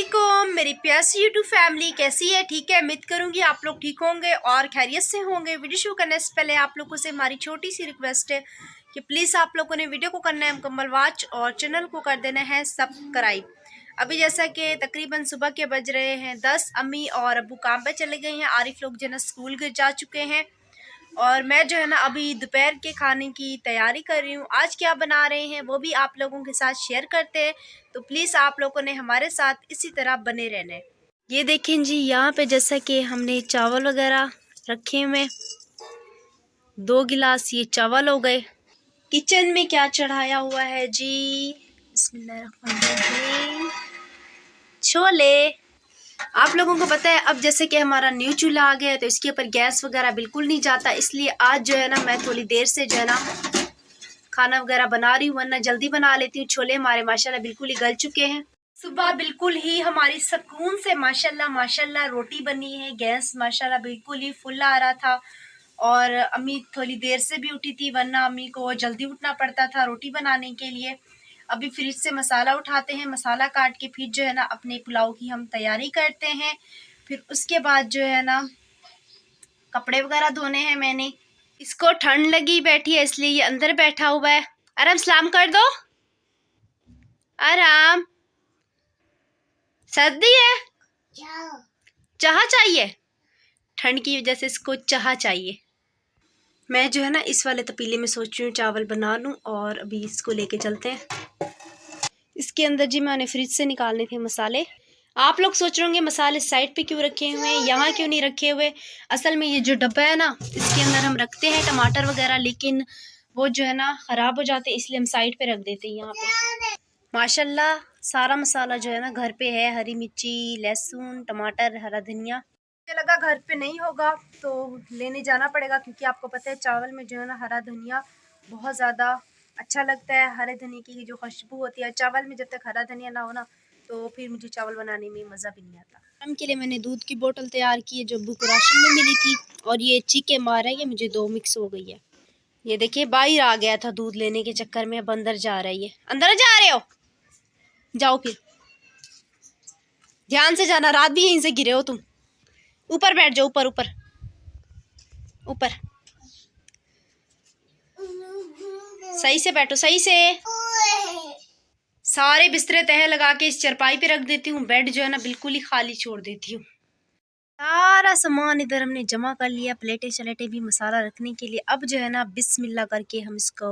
अस्सलामुअलैकुम मेरी प्यासी यूट्यूब फैमिली, कैसी है? ठीक है, उम्मीद करूंगी आप लोग ठीक होंगे और खैरियत से होंगे। वीडियो शुरू करने से पहले आप लोगों से हमारी छोटी सी रिक्वेस्ट है कि प्लीज़ आप लोगों ने वीडियो को करना है मुकम्मल वॉच और चैनल को कर देना है सब्सक्राइब। अभी जैसा कि तकरीबन सुबह के बज रहे हैं 10, अम्मी और अब्बू काम पे चले गए हैं, आरिफ लोग जो है ना स्कूल जा चुके हैं और मैं जो है ना अभी दोपहर के खाने की तैयारी कर रही हूँ। आज क्या बना रहे हैं वो भी आप लोगों के साथ शेयर करते हैं, तो प्लीज़ आप लोगों ने हमारे साथ इसी तरह बने रहना है। ये देखें जी, यहाँ पे जैसा कि हमने चावल वगैरह रखे हुए, 2 गिलास ये चावल हो गए। किचन में क्या चढ़ाया हुआ है जी, बिस्मिल्लाहिर्रहमानिर्रहीम, छोले। आप लोगों को पता है अब जैसे कि हमारा न्यू चूल्हा आ गया है तो इसके ऊपर गैस वगैरह बिल्कुल नहीं जाता, इसलिए आज जो है ना मैं थोड़ी देर से जो है ना खाना वगैरह बना रही हूँ, वरना जल्दी बना लेती हूँ। छोले हमारे माशाल्लाह बिल्कुल ही गल चुके हैं। सुबह बिल्कुल ही हमारी सुकून से माशाल्लाह माशाल्लाह रोटी बनी है। गैस माशाल्लाह बिल्कुल ही फुल आ रहा था और अम्मी थोड़ी देर से भी उठी थी, वरना अम्मी को जल्दी उठना पड़ता था रोटी बनाने के लिए। अभी फ्रिज से मसाला उठाते हैं, मसाला काट के फिर जो है ना अपने पुलाव की हम तैयारी करते हैं। फिर उसके बाद जो है ना कपड़े वगैरह धोने हैं मैंने। इसको ठंड लगी बैठी है इसलिए ये अंदर बैठा हुआ है। आराम सलाम कर दो, आराम। सर्दी है, चाह चाहिए, ठंड की वजह से इसको चाह चाहिए। मैं जो है ना इस वाले तपीले में सोच रही हूँ चावल बना लूँ और अभी इसको लेके चलते हैं। इसके अंदर जी मैंने फ्रिज से निकालने थे मसाले। आप लोग सोच रहे होंगे मसाले साइड पे क्यों रखे हुए हैं, यहाँ क्यों नहीं रखे हुए। असल में ये जो डब्बा है ना इसके अंदर हम रखते हैं टमाटर वगैरह, लेकिन वो जो है ना ख़राब हो जाते हैं, इसलिए हम साइड पे रख देते हैं। यहाँ पे माशाल्लाह सारा मसाला जो है ना घर पे है, हरी मिर्ची, लहसुन, टमाटर, हरा धनिया। मुझे लगा घर पे नहीं होगा तो लेने जाना पड़ेगा, क्योंकि आपको पता है चावल में जो है ना हरा धनिया बहुत ज़्यादा अच्छा लगता है। हरे धनिया की जो खुशबू होती है चावल में, जब तक हरा धनिया ना हो ना तो फिर मुझे चावल बनाने में मज़ा भी नहीं आता। शाम के लिए मैंने दूध की बोतल तैयार की है जो अब्बू को राशन में मिली थी, और ये चीके मार है, ये मुझे 2 मिक्स हो गई है। ये देखिए बाहर आ गया था दूध लेने के चक्कर में, अब अंदर जा रही है। अंदर जा रहे हो, जाओ फिर ध्यान से जाना, रात भी यहीं से गिरे हो तुम। ऊपर बैठ जाओ, ऊपर ऊपर ऊपर, सही से बैठो, सही से। सारे बिस्तरे तह लगा के इस चरपाई पे रख देती हूँ, बेड जो है ना बिल्कुल ही खाली छोड़ देती हूँ। सारा सामान इधर हमने जमा कर लिया, प्लेटें शलेटें भी मसाला रखने के लिए। अब जो है ना बिस्मिल्लाह करके हम इसको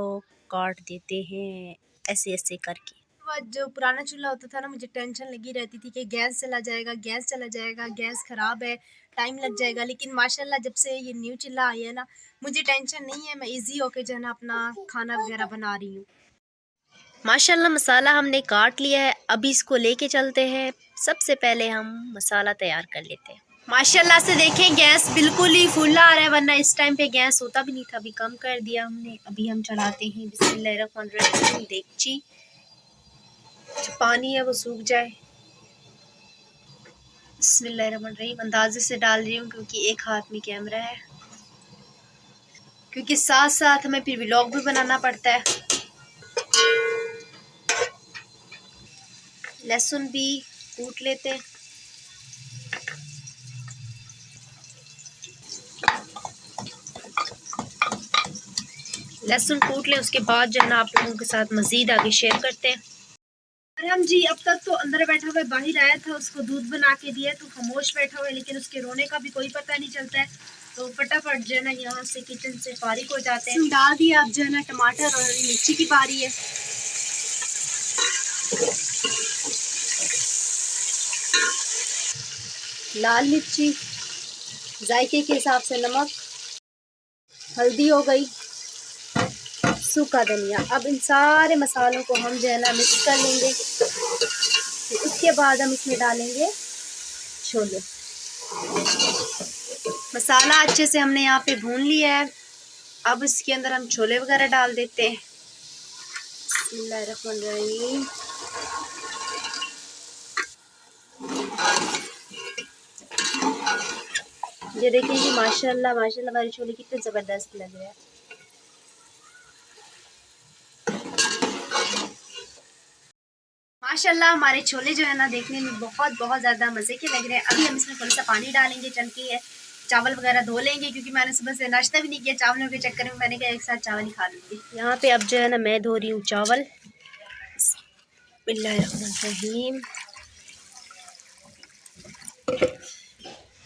काट देते हैं ऐसे ऐसे करके। जो पुराना चूल्हा होता था ना, मुझे टेंशन लगी रहती थी कि गैस चला जाएगा, गैस चला जाएगा, गैस ख़राब है, टाइम लग जाएगा। लेकिन माशाल्लाह जब से ये न्यू चूल्हा आया है ना मुझे टेंशन नहीं है, मैं इजी होके जो है ना अपना खाना वगैरह बना रही हूँ। माशाल्लाह मसाला हमने काट लिया है, अभी इसको लेके चलते हैं। सबसे पहले हम मसाला तैयार कर लेते हैं। माशाल्लाह से देखें गैस बिल्कुल ही फुल आ रहा है, वरना इस टाइम पे गैस होता भी नहीं था, अभी कम कर दिया हमने। अभी हम चढ़ाते हैं बिस्मिल्लाहिर्रहमानिर्रहीम देगची, जो पानी है वो सूख जाए। बिस्मिल्लाहिर्रहमानिर्रहीम अंदाजे से डाल रही हूँ क्योंकि एक हाथ में कैमरा है, क्योंकि साथ साथ हमें फिर व्लॉग भी बनाना पड़ता है। लहसुन भी कूट लेते हैं। लहसुन कूट लें, उसके बाद जो है ना आप लोगों के साथ मज़ीद आगे शेयर करते हैं। हम जी अब तक तो अंदर बैठा हुआ बाहर आया था, उसको दूध बना के दिया तो खामोश बैठा हुआ है, लेकिन उसके रोने का भी कोई पता नहीं चलता है। तो फटाफट जो है ना यहाँ से किचन से फारिग हो जाते हैं। डाल दिया, अब जो है ना टमाटर और हरी मिर्ची की बारी है। लाल मिर्ची, जायके के हिसाब से नमक, हल्दी हो गई, सूखा धनिया। अब इन सारे मसालों को हम जो है ना मिक्स कर लेंगे। उसके बाद हम इसमें डालेंगे छोले। मसाला अच्छे से हमने यहाँ पे भून लिया है, अब इसके अंदर हम छोले वगैरह डाल देते हैं। बिस्मिल्लाहिर्रहमानिर्रहीम। ये देखिए कि माशाल्लाह माशाल्लाह हमारे छोले कितने ज़बरदस्त लग रहे हैं। माशाल्लाह हमारे छोले जो है ना देखने में बहुत बहुत ज़्यादा मज़े के लग रहे हैं। अभी हम इसमें थोड़ा सा पानी डालेंगे, चलती है चावल वगैरह धो लेंगे क्योंकि मैंने सुबह से नाश्ता भी नहीं किया। चावलों के चक्कर में मैंने कहा एक साथ चावल ही खा लूँगी। यहाँ पे अब जो है ना मैं धो रही हूँ चावल। बिस्मिल्लाहिर्रहमानिर्रहीम।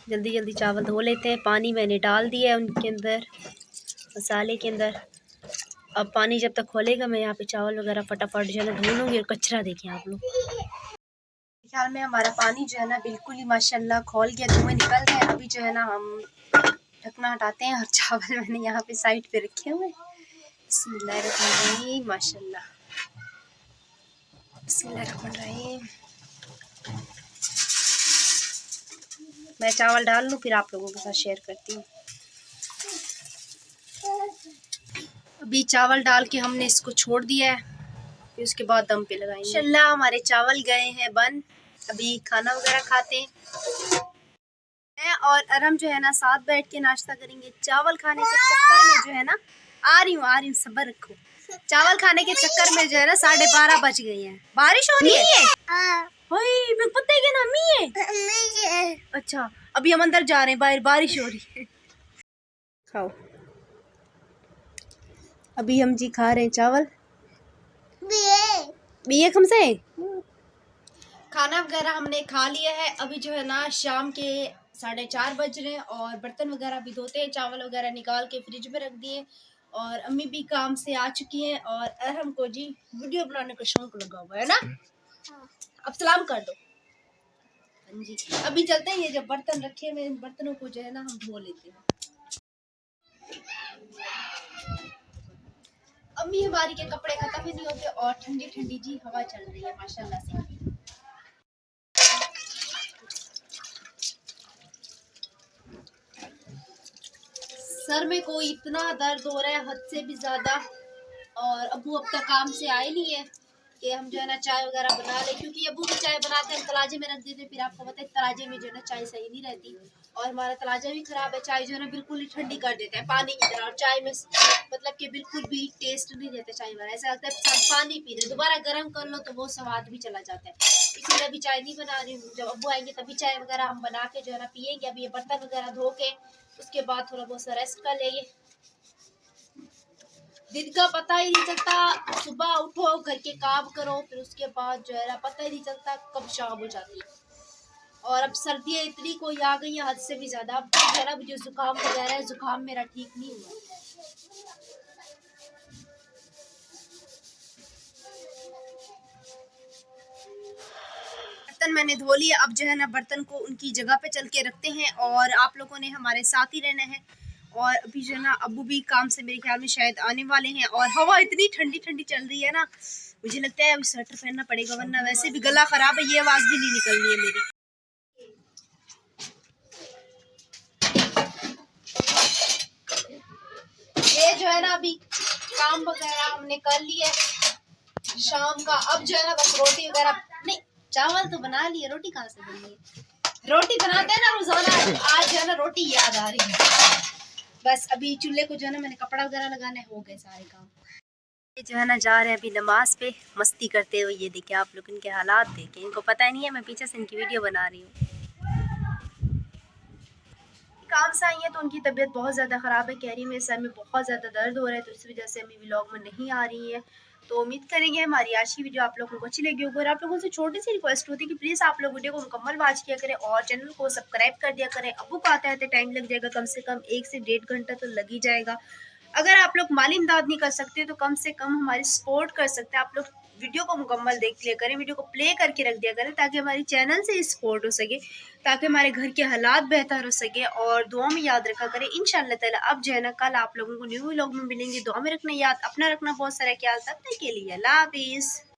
जल्दी जल्दी चावल धो लेते हैं। पानी मैंने डाल दिया है उनके अंदर, मसाले के अंदर। अब पानी जब तक खोलेगा मैं यहाँ पे चावल वगैरह फटाफट जो है ना धो लूँगी। और कचरा देखें आप लोग, ख्याल में हमारा पानी जो है ना बिल्कुल ही माशाल्लाह खोल गया, धुएं निकल रहे हैं। अभी जो है ना हम ढकना हटाते हैं और चावल मैंने यहाँ पे साइड पे रखे हुए। बिस्मिल्लाहिर्रहमानिर्रहीम, माशाल्लाह, बिस्मिल्लाहिर्रहमानिर्रहीम। मैं चावल डाल लूँ फिर आप लोगों के साथ शेयर करती हूँ। अभी चावल डाल के हमने इसको छोड़ दिया है, फिर उसके बाद दम पे लगाएंगे। इंशाल्लाह हमारे चावल गए हैं बन। अभी खाना वगैरह खाते हैं। मैं और अरम जो है ना साथ बैठ के नाश्ता करेंगे। चावल खाने के चक्कर में जो है ना आ रही हूँ सब्र रखो। चावल खाने के चक्कर में जो है ना 12:30 बज गई हैं। बारिश हो रही है। पता है क्या ना मी है। अच्छा अभी हम अंदर जा रहे हैं, बाहर बारिश हो रही है। खाओ। अभी हम जी खा रहे हैं चावल। बीए कम से खाना वगैरह हमने खा लिया है। अभी जो है ना शाम के 4:30 बज रहे हैं और बर्तन वगैरह भी धोते हैं। चावल वगैरह निकाल के फ्रिज में रख दिए और अम्मी भी काम से आ चुकी हैं। और अरहम को जी वीडियो बनाने का शौक लगा हुआ है ना। अब सलाम कर दो। हाँ जी, अभी चलते हैं। ये जब बर्तन रखे हुए इन बर्तनों को जो है ना हम धो लेते हैं। अम्मी हमारी के कपड़े खत्म ही नहीं होते और ठंडी ठंडी जी हवा चल रही है माशाल्लाह से। सर में कोई इतना दर्द हो रहा है हद से भी ज़्यादा। और अबू अब तक काम से आए नहीं है कि हम जो है ना चाय वगैरह बना ले, क्योंकि अबू भी चाय बनाते हैं तलाजे में रख देते। फिर आपको पता है तलाजे में जो है ना चाय सही नहीं रहती और हमारा तलाजा भी ख़राब है। चाय जो है ना बिल्कुल ही ठंडी कर देता है पानी की तरह। और चाय में मतलब कि बिल्कुल भी टेस्ट नहीं देता चाय वाला। ऐसा लगता है पानी पी रहे, दोबारा गर्म कर लो तो वो स्वाद भी चला जाता है। इसलिए अभी चाय नहीं बना रही हूँ। जब अबू आएंगे तभी चाय वगैरह हम बना के जो है ना पियेंगे। अभी ये बर्तन वगैरह धो के उसके बाद थोड़ा बहुत सा रेस्ट कर लेंगे। दिन का पता ही नहीं चलता, सुबह उठो घर के काम करो फिर उसके बाद जो है ना पता ही नहीं चलता कब शाम हो जाती है। और अब सर्दियाँ इतनी कोई आ गई है हद से भी ज़्यादा। अब जो है ना मुझे जुकाम वगैरह है, जुकाम मेरा ठीक नहीं हुआ। बर्तन मैंने धो लिया। अब जो है ना बर्तन को उनकी जगह पे चल के रखते हैं और आप लोगों ने हमारे साथ ही रहना है। और अभी जो है ना अबू भी काम से मेरे ख्याल में शायद आने वाले हैं और हवा इतनी ठंडी ठंडी चल रही है ना, मुझे लगता है अभी स्वेटर पहनना पड़ेगा वरना वैसे भी गला खराब है। ये आवाज़ भी नहीं निकल रही है मेरी। ये जो है ना अभी काम वगैरह हमने कर लिया है शाम का। अब जो है ना बस रोटी वगैरह नहीं, चावल तो बना लिए, रोटी कहाँ से बनी है। रोटी बनाते हैं ना रोजाना, आज जो है ना रोटी याद आ रही है। बस अभी चूल्हे को जो है ना मैंने कपड़ा वगैरह लगाना है, हो गए सारे काम। ये जो है ना जा रहे हैं अभी नमाज पे मस्ती करते हुए। ये देखिए आप लोग इनके हालात देखें, इनको पता नहीं है मैं पीछे से इनकी वीडियो बना रही हूँ। काम से आई है तो उनकी तबीयत बहुत ज़्यादा ख़राब है। कह रही मेरे सर में बहुत ज़्यादा दर्द हो रहा है तो इस वजह से अभी व्लॉग में नहीं आ रही है। तो उम्मीद करेंगे हमारी आज की वीडियो आप लोगों को अच्छी लगी होगी। और आप लोगों से छोटी सी रिक्वेस्ट होती है कि प्लीज़ आप लोग वीडियो को मुकम्मल वॉच किया करें और चैनल को सब्सक्राइब कर दिया करें। अबू को आते आते टाइम लग जाएगा, कम से कम 1 से 1.5 घंटा तो लग ही जाएगा। अगर आप लोग माली इमदाद नहीं कर सकते तो कम से कम हमारी सपोर्ट कर सकते हैं। आप लोग वीडियो को मुकम्मल देख लिया करें, वीडियो को प्ले करके रख दिया करें ताकि हमारी चैनल से ही सपोर्ट हो सके, ताकि हमारे घर के हालात बेहतर हो सके। और दुआ में याद रखा करें इंशाअल्लाह ताला। अब जो है ना कल आप लोगों को न्यू व्लॉग में मिलेंगे। दुआ में रखना याद, अपना रखना बहुत सारा ख्याल। तब तक के लिए अल्लाह हाफिज़।